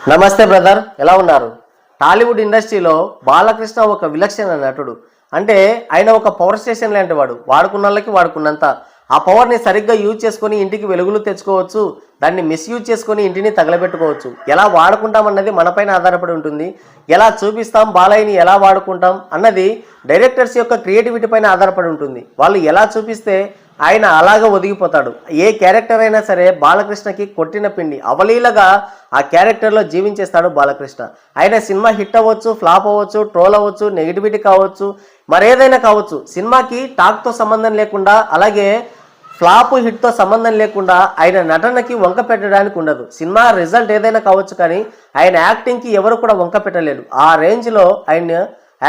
నమస్తే బ్రదర్, ఎలా ఉన్నారు? టాలీవుడ్ ఇండస్ట్రీలో బాలకృష్ణ ఒక విలక్షణ నటుడు. అంటే ఆయన ఒక పవర్ స్టేషన్ లాంటి వాడు. వాడుకున్న వాళ్ళకి వాడుకున్నంత ఆ పవర్ని సరిగ్గా యూజ్ చేసుకొని ఇంటికి వెలుగులు తెచ్చుకోవచ్చు, దాన్ని మిస్యూజ్ చేసుకొని ఇంటిని తగలబెట్టుకోవచ్చు. ఎలా వాడుకుంటాం అన్నది మనపైన ఆధారపడి ఉంటుంది. ఎలా చూపిస్తాం, బాలయ్యని ఎలా వాడుకుంటాం అన్నది డైరెక్టర్స్ యొక్క క్రియేటివిటీ పైన ఆధారపడి ఉంటుంది. వాళ్ళు ఎలా చూపిస్తే ఆయన అలాగ ఒదిగిపోతాడు. ఏ క్యారెక్టర్ అయినా సరే బాలకృష్ణకి కొట్టిన పిండి అవలీలగా ఆ క్యారెక్టర్లో జీవించేస్తాడు బాలకృష్ణ. ఆయన సినిమా హిట్ అవ్వచ్చు, ఫ్లాప్ అవ్వచ్చు, ట్రోల్ అవ్వచ్చు, నెగిటివిటీ కావచ్చు, మరేదైనా కావచ్చు. సినిమాకి టాక్తో సంబంధం లేకుండా, అలాగే ఫ్లాప్ హిట్తో సంబంధం లేకుండా ఆయన నటనకి వంక పెట్టడానికి ఉండదు. సినిమా రిజల్ట్ ఏదైనా కావచ్చు, కానీ ఆయన యాక్టింగ్కి ఎవరు కూడా వంక పెట్టలేరు. ఆ రేంజ్లో ఆయన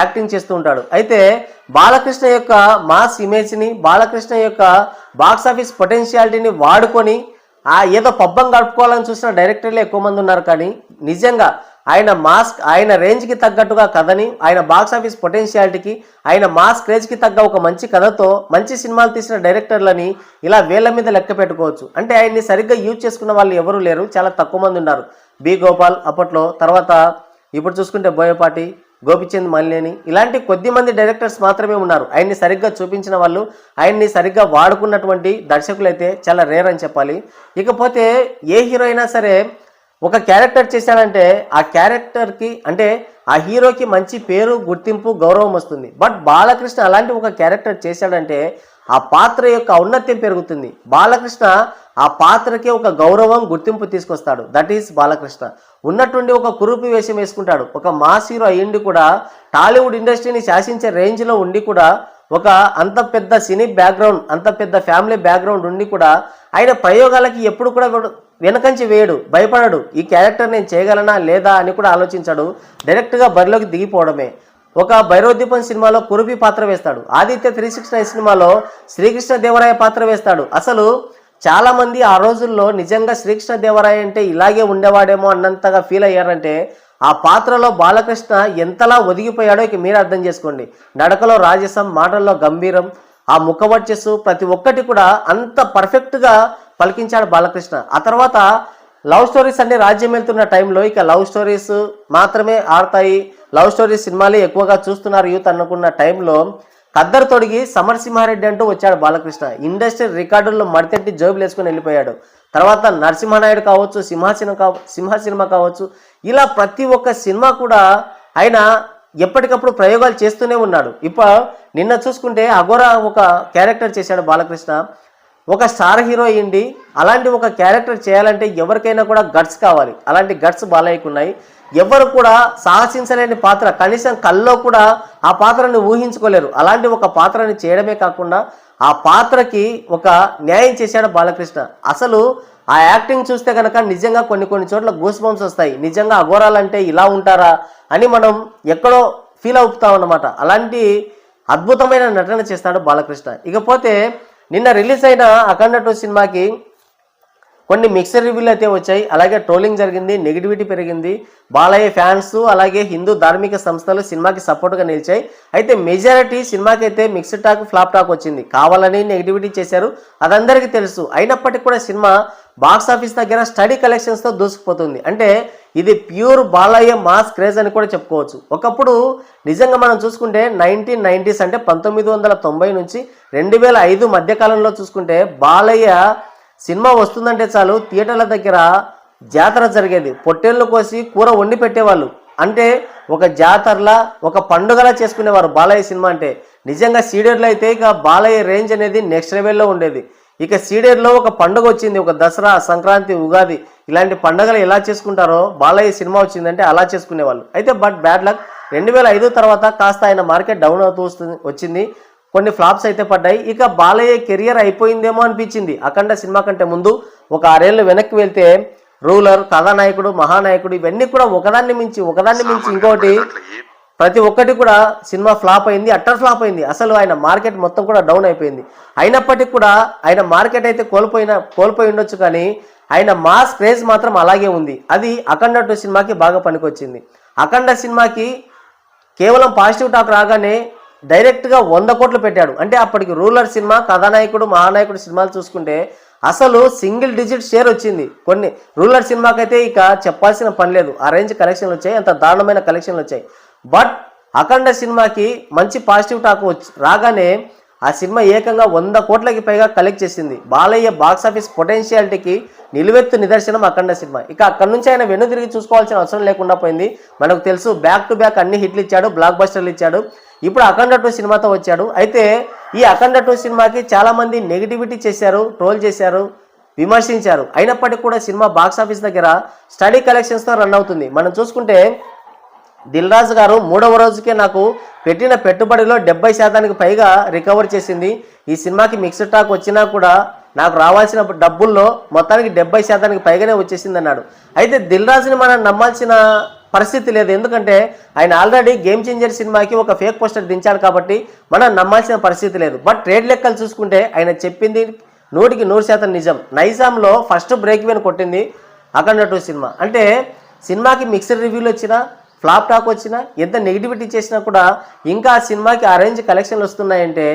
యాక్టింగ్ చేస్తూ ఉంటాడు. అయితే బాలకృష్ణ యొక్క మాస్ ఇమేజ్ని, బాలకృష్ణ యొక్క బాక్స్ ఆఫీస్ పొటెన్షియాలిటీని వాడుకొని ఏదో పబ్బం గడుపుకోవాలని చూసిన డైరెక్టర్లు ఎక్కువ మంది ఉన్నారు. కానీ నిజంగా ఆయన రేంజ్కి తగ్గట్టుగా కథని, ఆయన బాక్స్ ఆఫీస్ పొటెన్షియాలిటీకి, ఆయన మాస్ క్రేజ్కి తగ్గ ఒక మంచి కథతో మంచి సినిమాలు తీసిన డైరెక్టర్లని ఇలా వేళ్ల మీద లెక్క పెట్టుకోవచ్చు. అంటే ఆయన్ని సరిగ్గా యూజ్ చేసుకున్న వాళ్ళు ఎవరూ లేరు, చాలా తక్కువ మంది ఉన్నారు. బి గోపాల్ అప్పట్లో, తర్వాత ఇప్పుడు చూసుకుంటే బోయపాటి, గోపిచంద్ మల్లేని, ఇలాంటి కొద్ది మంది డైరెక్టర్స్ మాత్రమే ఉన్నారు. ఆయన్ని సరిగ్గా చూపించిన వాళ్ళు, ఆయన్ని సరిగ్గా వాడుకున్నటువంటి దర్శకులు అయితే చాలా రేర్ అని చెప్పాలి. ఇకపోతే ఏ హీరో అయినా సరే ఒక క్యారెక్టర్ చేశాడంటే ఆ క్యారెక్టర్కి, అంటే ఆ హీరోకి మంచి పేరు, గుర్తింపు, గౌరవం వస్తుంది. బట్ బాలకృష్ణ అలాంటి ఒక క్యారెక్టర్ చేశాడంటే ఆ పాత్ర యొక్క ఔన్నత్యం పెరుగుతుంది. బాలకృష్ణ ఆ పాత్రకి ఒక గౌరవం, గుర్తింపు తీసుకొస్తాడు. That is Balakrishna. ఉన్నట్టుండి ఒక కురూపి వేషం వేసుకుంటాడు. ఒక మాస్ హీరో అయ్యిండి కూడా, టాలీవుడ్ ఇండస్ట్రీని శాసించే రేంజ్లో ఉండి కూడా, ఒక అంత పెద్ద సినీ బ్యాక్గ్రౌండ్, అంత పెద్ద ఫ్యామిలీ బ్యాక్గ్రౌండ్ ఉండి కూడా ఆయన ప్రయోగాలకి ఎప్పుడు కూడా వెనకంచి వేయడు, భయపడడు. ఈ క్యారెక్టర్ నేను చేయగలనా లేదా అని కూడా ఆలోచించాడు. డైరెక్ట్గా బరిలోకి దిగిపోవడమే. ఒక భైరవదీపం సినిమాలో కురుపి పాత్ర వేస్తాడు. ఆదిత్య 369 సినిమాలో శ్రీకృష్ణదేవరాయ పాత్ర వేస్తాడు. అసలు చాలామంది ఆ రోజుల్లో నిజంగా శ్రీకృష్ణదేవరాయ అంటే ఇలాగే ఉండేవాడేమో అన్నంతగా ఫీల్ అయ్యారంటే ఆ పాత్రలో బాలకృష్ణ ఎంతలా ఒదిగిపోయాడో ఇక మీరు అర్థం చేసుకోండి. నడకలో రాజసం, మాటల్లో గంభీరం, ఆ ముఖవర్చస్సు, ప్రతి ఒక్కటి కూడా అంత పర్ఫెక్ట్గా పలికించాడు బాలకృష్ణ. ఆ తర్వాత లవ్ స్టోరీస్ అన్ని రాజ్యం వెళ్తున్న టైంలో ఇక లవ్ స్టోరీస్ మాత్రమే ఆడతాయి, లవ్ స్టోరీస్ సినిమాలే ఎక్కువగా చూస్తున్నారు యూత్ అనుకున్న టైంలో కద్దరు తొడిగి సమరసింహారెడ్డి అంటూ వచ్చాడు బాలకృష్ణ. ఇండస్ట్రీ రికార్డుల్లో మడితెట్టి జోబులు వేసుకొని వెళ్ళిపోయాడు. తర్వాత నరసింహనాయుడు కావచ్చు, సింహ సినిమా కావచ్చు, ఇలా ప్రతి ఒక్క సినిమా కూడా ఆయన ఎప్పటికప్పుడు ప్రయోగాలు చేస్తూనే ఉన్నాడు. నిన్న చూసుకుంటే అఘోరా ఒక క్యారెక్టర్ చేశాడు బాలకృష్ణ. ఒక స్టార్ హీరో అయ్యింది. అలాంటి ఒక క్యారెక్టర్ చేయాలంటే ఎవరికైనా కూడా గట్స్ కావాలి. అలాంటి గట్స్ బాలయ్యకు ఉన్నాయి. ఎవరు కూడా సాహసించలేని పాత్ర, కనీసం కల్లో కూడా ఆ పాత్రని ఊహించుకోలేరు. అలాంటి ఒక పాత్రని చేయడమే కాకుండా ఆ పాత్రకి ఒక న్యాయం చేశాడు బాలకృష్ణ. అసలు ఆ యాక్టింగ్ చూస్తే కనుక నిజంగా కొన్ని చోట్ల గూస్ బంప్స్ వస్తాయి. నిజంగా అఘోరాలంటే ఇలా ఉంటారా అని మనం ఎక్కడో ఫీల్ అవుతాం అన్నమాట. అలాంటి అద్భుతమైన నటన చేస్తాడు బాలకృష్ణ. ఇకపోతే నిన్న రిలీజ్ అయిన అఖండ 2 సినిమాకి కొన్ని మిక్సర్ రివ్యూలు అయితే వచ్చాయి. అలాగే ట్రోలింగ్ జరిగింది, నెగిటివిటీ పెరిగింది. బాలయ్య ఫ్యాన్స్ అలాగే హిందూ ధార్మిక సంస్థలు సినిమాకి సపోర్ట్గా నిలిచాయి. అయితే మెజారిటీ సినిమాకి అయితే మిక్స్డ్ టాక్, ఫ్లాప్ టాక్ వచ్చింది. కావాలని నెగిటివిటీ చేశారు, అదందరికీ తెలుసు. అయినప్పటికీ కూడా సినిమా బాక్స్ ఆఫీస్ దగ్గర స్టడీ కలెక్షన్స్తో దూసుకుపోతుంది. అంటే ఇది ప్యూర్ బాలయ్య మాస్ క్రేజ్ అని కూడా చెప్పుకోవచ్చు. ఒకప్పుడు నిజంగా మనం చూసుకుంటే 1990s అంటే 1990 నుంచి 2005 మధ్యకాలంలో చూసుకుంటే బాలయ్య సినిమా వస్తుందంటే చాలు థియేటర్ల దగ్గర జాతర జరిగేది. పొట్టేళ్ళు కోసి కూర వండి పెట్టేవాళ్ళు. అంటే ఒక జాతరలా, ఒక పండుగలా చేసుకునేవారు బాలయ్య సినిమా అంటే. నిజంగా సీడెడ్లో అయితే ఇక బాలయ్య రేంజ్ అనేది నెక్స్ట్ లెవెల్లో ఉండేది. ఇక సీడెడ్లో ఒక పండుగ వచ్చింది, ఒక దసరా, సంక్రాంతి, ఉగాది, ఇలాంటి పండుగలు ఎలా చేసుకుంటారో బాలయ్య సినిమా వచ్చిందంటే అలా చేసుకునేవాళ్ళు. అయితే బట్ బ్యాడ్ లక్ 2005 తర్వాత కాస్త ఆయన మార్కెట్ డౌన్ అవుతూ వచ్చింది. కొన్ని ఫ్లాప్స్ అయితే పడ్డాయి. ఇక బాలయ్య కెరియర్ అయిపోయిందేమో అనిపించింది. అఖండ సినిమా కంటే ముందు ఒక 6 ఏళ్ళు వెనక్కి వెళ్తే రూలర్, కథానాయకుడు, మహానాయకుడు, ఇవన్నీ కూడా ఒకదాన్ని మించి ఇంకోటి, ప్రతి ఒక్కటి కూడా సినిమా ఫ్లాప్ అయింది, అట్టర్ ఫ్లాప్ అయింది. అసలు ఆయన మార్కెట్ మొత్తం కూడా డౌన్ అయిపోయింది. అయినప్పటికీ కూడా ఆయన మార్కెట్ అయితే కోల్పోయి ఉండొచ్చు, కానీ ఆయన మాస్ క్రేజ్ మాత్రం అలాగే ఉంది. అది అఖండ 2 సినిమాకి బాగా పనికొచ్చింది. అఖండ సినిమాకి కేవలం పాజిటివ్ టాక్ రాగానే డైరెక్ట్గా 100 కోట్లు పెట్టాడు. అంటే అప్పటికి రూలర్ సినిమా, కథానాయకుడు, మహానాయకుడు సినిమాలు చూసుకుంటే అసలు సింగిల్ డిజిట్ షేర్ వచ్చింది. కొన్ని రూలర్ సినిమాకైతే ఇక చెప్పాల్సిన పని లేదు, ఆ రేంజ్ కలెక్షన్లు వచ్చాయి, అంత దారుణమైన కలెక్షన్లు వచ్చాయి. బట్ అఖండ సినిమాకి మంచి పాజిటివ్ టాక్ రాగానే ఆ సినిమా ఏకంగా 100 కోట్లకి పైగా కలెక్ట్ చేసింది. బాలయ్య బాక్సాఫీస్ పొటెన్షియాలిటీకి నిలువెత్తు నిదర్శనం అఖండ సినిమా. ఇక అక్కడి నుంచి ఆయన వెన్ను తిరిగి చూసుకోవాల్సిన అవసరం లేకుండా పోయింది. మనకు తెలుసు, బ్యాక్ టు బ్యాక్ అన్ని హిట్లు ఇచ్చాడు, బ్లాక్ బస్టర్లు ఇచ్చాడు. ఇప్పుడు అఖండ 2 సినిమాతో వచ్చాడు. అయితే ఈ అఖండ 2 సినిమాకి చాలామంది నెగిటివిటీ చేశారు, ట్రోల్ చేశారు, విమర్శించారు. అయినప్పటికీ కూడా సినిమా బాక్సాఫీస్ దగ్గర స్టడీ కలెక్షన్స్తో రన్ అవుతుంది. మనం చూసుకుంటే దిల్ రాజు గారు 3వ రోజుకే నాకు పెట్టిన పెట్టుబడిలో 70% పైగా రికవర్ చేసింది. ఈ సినిమాకి మిక్స్డ్ టాక్ వచ్చినా కూడా నాకు రావాల్సిన డబ్బుల్లో మొత్తానికి 70% పైగానే వచ్చేసింది అన్నాడు. అయితే దిల్ రాజుని మనం నమ్మాల్సిన పరిస్థితి లేదు, ఎందుకంటే ఆయన ఆల్రెడీ గేమ్ చేంజర్ సినిమాకి ఒక ఫేక్ పోస్టర్ దించాడు కాబట్టి మనం నమ్మాల్సిన పరిస్థితి లేదు. బట్ ట్రేడ్ లెక్కలు చూసుకుంటే ఆయన చెప్పింది 100% నిజం. నైజాంలో ఫస్ట్ బ్రేక్ ఈవెన్ కొట్టింది అఖండ 2 సినిమా. అంటే సినిమాకి మిక్స్డ్ రివ్యూలు వచ్చినా, ఫ్లాప్ టాక్ వచ్చినా, ఎంత నెగిటివిటీ చేసినా కూడా ఇంకా ఆ సినిమాకి ఆ రేంజ్ కలెక్షన్లు వస్తున్నాయంటే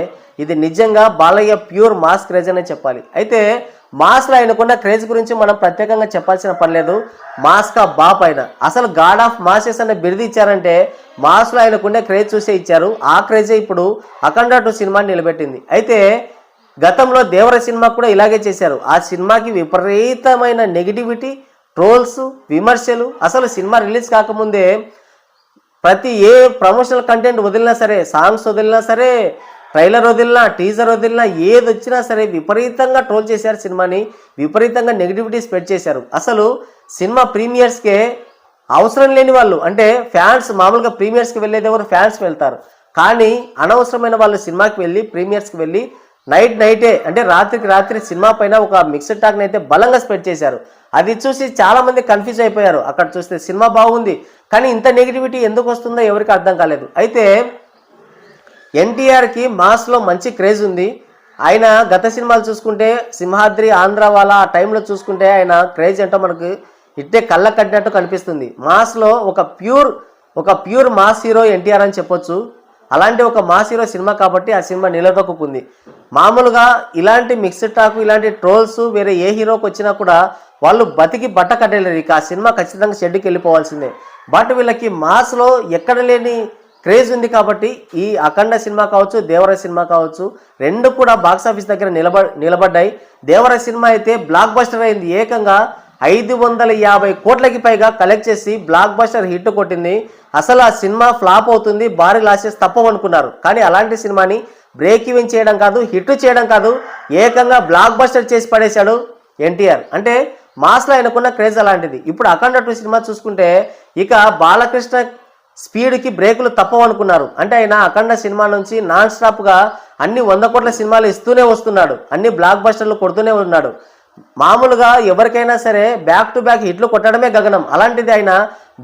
ఇది నిజంగా బాలయ్య ప్యూర్ మాస్ క్రేజ్ అనే చెప్పాలి. అయితే మాస్లో ఆయనకున్న క్రేజ్ గురించి మనం ప్రత్యేకంగా చెప్పాల్సిన పని లేదు. మాస్కా బాప్ ఆయన అసలు గాడ్ ఆఫ్ మాసెస్ అనే బిరుదు ఇచ్చారంటే మాస్లో ఆయనకున్న క్రేజ్ చూసే ఇచ్చారు. ఆ క్రేజే ఇప్పుడు అఖండ 2 సినిమాని నిలబెట్టింది. అయితే గతంలో దేవర సినిమా కూడా ఇలాగే చేశారు. ఆ సినిమాకి విపరీతమైన నెగిటివిటీ, ట్రోల్స్, విమర్శలు. అసలు సినిమా రిలీజ్ కాకముందే ప్రతి ఏ ప్రమోషనల్ కంటెంట్ వదిలినా సరే, సాంగ్స్ వదిలినా సరే, ట్రైలర్ వదిలినా, టీజర్ వదిలినా, ఏది వచ్చినా సరే విపరీతంగా ట్రోల్ చేశారు సినిమాని, విపరీతంగా నెగిటివిటీ స్ప్రెడ్ చేశారు. అసలు సినిమా ప్రీమియర్స్కే అవసరం లేని వాళ్ళు, అంటే ఫ్యాన్స్ మామూలుగా ప్రీమియర్స్కి వెళ్ళేది ఎవరు, ఫ్యాన్స్ వెళ్తారు. కానీ అనవసరమైన వాళ్ళు సినిమాకి వెళ్ళి, ప్రీమియర్స్కి వెళ్ళి నైటే అంటే రాత్రికి రాత్రి సినిమా పైన ఒక మిక్స్డ్ టాక్ని అయితే బలంగా స్ప్రెడ్ చేశారు. అది చూసి చాలామంది కన్ఫ్యూజ్ అయిపోయారు. అక్కడ చూస్తే సినిమా బాగుంది కానీ ఇంత నెగిటివిటీ ఎందుకు వస్తుందో ఎవరికి అర్థం కాలేదు. అయితే ఎన్టీఆర్కి మాస్లో మంచి క్రేజ్ ఉంది. ఆయన గత సినిమాలు చూసుకుంటే సింహాద్రి, ఆంధ్రవాల ఆ టైంలో చూసుకుంటే ఆయన క్రేజ్ అంటే మనకు ఇట్టే కళ్ళ కట్టినట్టు కనిపిస్తుంది. మాస్లో ఒక ప్యూర్ మాస్ హీరో ఎన్టీఆర్ అని చెప్పొచ్చు. అలాంటి ఒక మాస్ హీరో సినిమా కాబట్టి ఆ సినిమా నిలదొక్కుంది. మామూలుగా ఇలాంటి మిక్స్డ్ టాక్, ఇలాంటి ట్రోల్స్ వేరే ఏ హీరోకి వచ్చినా కూడా వాళ్ళు బతికి బట్ట కట్టలేరు. ఇక ఆ సినిమా ఖచ్చితంగా షెడ్కి వెళ్ళిపోవాల్సిందే. బట్ వీళ్ళకి మాస్లో ఎక్కడ లేని క్రేజ్ ఉంది కాబట్టి ఈ అఖండ సినిమా కావచ్చు, దేవర సినిమా కావచ్చు, రెండు కూడా బాక్సాఫీస్ దగ్గర నిలబడ్డాయి. దేవర సినిమా అయితే బ్లాక్ బస్టర్ అయింది. ఏకంగా 550 కోట్లకి పైగా కలెక్ట్ చేసి బ్లాక్ బస్టర్ హిట్ కొట్టింది. అసలు ఆ సినిమా ఫ్లాప్ అవుతుంది, భారీ లాసెస్ తప్పవనుకున్నారు. కానీ అలాంటి సినిమాని బ్రేక్ ఈవెన్ చేయడం కాదు, హిట్ చేయడం కాదు, ఏకంగా బ్లాక్ బస్టర్ చేసి పడేశాడు ఎన్టీఆర్. అంటే మాస్లో ఆయనకున్న క్రేజ్ అలాంటిది. ఇప్పుడు అఖండ 2 సినిమా చూసుకుంటే ఇక బాలకృష్ణ స్పీడ్కి బ్రేకులు తప్పవనుకున్నారు. అంటే ఆయన అఖండ సినిమా నుంచి నాన్ స్టాప్గా అన్ని 100 కోట్ల సినిమాలు ఇస్తూనే వస్తున్నాడు, అన్ని బ్లాక్ బస్టర్లు కొడుతూనే ఉన్నాడు. మామూలుగా ఎవరికైనా సరే బ్యాక్ టు బ్యాక్ హిట్లు కొట్టడమే గగనం. అలాంటిది ఆయన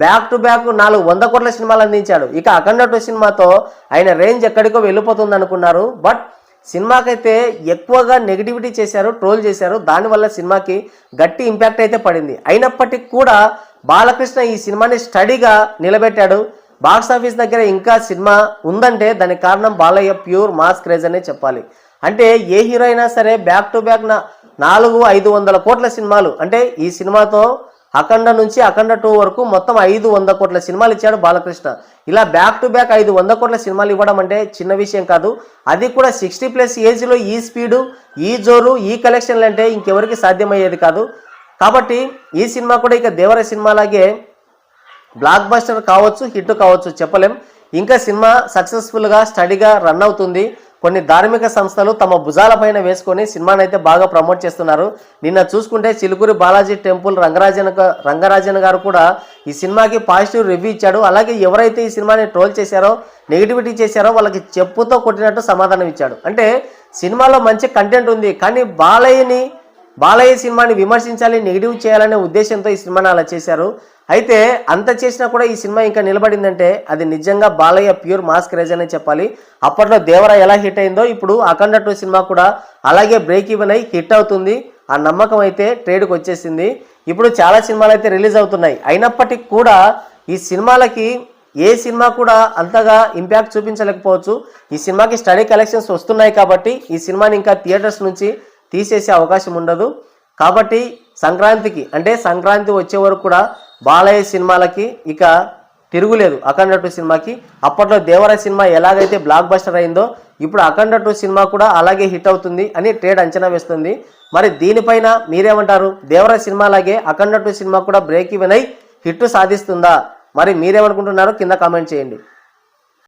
బ్యాక్ టు బ్యాక్ 400 కోట్ల సినిమాలు అందించాడు. ఇక అఖండ 2 సినిమాతో ఆయన రేంజ్ ఎక్కడికో వెళ్ళిపోతుంది అనుకున్నారు. బట్ సినిమాకైతే ఎక్కువగా నెగిటివిటీ చేశారు, ట్రోల్ చేశారు. దానివల్ల సినిమాకి గట్టి ఇంపాక్ట్ అయితే పడింది. అయినప్పటికీ కూడా బాలకృష్ణ ఈ సినిమాని స్టడీగా నిలబెట్టాడు. బాక్స్ ఆఫీస్ దగ్గర ఇంకా సినిమా ఉందంటే దానికి కారణం బాలయ్య ప్యూర్ మాస్ క్రేజ్ అనే చెప్పాలి. అంటే ఏ హీరో అయినా సరే బ్యాక్ టు బ్యాక్ 400-500 కోట్ల సినిమాలు, అంటే ఈ సినిమాతో అఖండ నుంచి అఖండ 2 వరకు మొత్తం 500 కోట్ల సినిమాలు ఇచ్చాడు బాలకృష్ణ. ఇలా బ్యాక్ టు బ్యాక్ 500 కోట్ల సినిమాలు ఇవ్వడం అంటే చిన్న విషయం కాదు. అది కూడా 60+ ఏజ్లో ఈ స్పీడు, ఈ జోరు, ఈ కలెక్షన్లు అంటే ఇంకెవరికి సాధ్యమయ్యేది కాదు. కాబట్టి ఈ సినిమా కూడా ఇక దేవర సినిమాలాగే బ్లాక్ బస్టర్ కావచ్చు, హిట్ కావచ్చు చెప్పలేం. ఇంకా సినిమా సక్సెస్ఫుల్గా స్టడీగా రన్ అవుతుంది. కొన్ని ధార్మిక సంస్థలు తమ భుజాలపైన వేసుకొని సినిమాని అయితే బాగా ప్రమోట్ చేస్తున్నారు. నిన్న చూసుకుంటే చిలుకూరి బాలాజీ టెంపుల్ రంగరాజన్ గారు కూడా ఈ సినిమాకి పాజిటివ్ రివ్యూ ఇచ్చాడు. అలాగే ఎవరైతే ఈ సినిమాని ట్రోల్ చేశారో, నెగిటివిటీ చేశారో వాళ్ళకి చెప్పుతో కొట్టినట్టు సమాధానం ఇచ్చాడు. అంటే సినిమాలో మంచి కంటెంట్ ఉంది, కానీ బాలయ్య సినిమాని విమర్శించాలి, నెగిటివ్ చేయాలనే ఉద్దేశంతో ఈ సినిమాని అలా చేశారు. అయితే అంత చేసినా కూడా ఈ సినిమా ఇంకా నిలబడిందంటే అది నిజంగా బాలయ్య ప్యూర్ మాస్ క్రేజ్ అనే చెప్పాలి. అప్పట్లో దేవర ఎలా హిట్ అయిందో ఇప్పుడు అఖండ 2 సినిమా కూడా అలాగే బ్రేక్ ఈవెన్ అయి హిట్ అవుతుంది. ఆ నమ్మకం అయితే ట్రేడ్కి వచ్చేసింది. ఇప్పుడు చాలా సినిమాలు అయితే రిలీజ్ అవుతున్నాయి. అయినప్పటికీ కూడా ఈ సినిమాలకి ఏ సినిమా కూడా అంతగా ఇంపాక్ట్ చూపించలేకపోవచ్చు. ఈ సినిమాకి స్టడీ కలెక్షన్స్ వస్తున్నాయి కాబట్టి ఈ సినిమాని ఇంకా థియేటర్స్ నుంచి తీసేసే అవకాశం ఉండదు. కాబట్టి సంక్రాంతికి అంటే సంక్రాంతి వచ్చే వరకు కూడా బాలయ్య సినిమాలకి ఇక తిరుగులేదు. అఖండ 2 సినిమాకి అప్పట్లో దేవర సినిమా ఎలాగైతే బ్లాక్ బస్టర్ అయిందో ఇప్పుడు అఖండ 2 సినిమా కూడా అలాగే హిట్ అవుతుంది అని ట్రేడ్ అంచనా వేస్తుంది. మరి దీనిపైన మీరేమంటారు? దేవర సినిమా లాగే అఖండ 2 సినిమా కూడా బ్రేక్ ఈవెన్ అయి హిట్ సాధిస్తుందా? మరి మీరేమనుకుంటున్నారో కింద కామెంట్ చేయండి.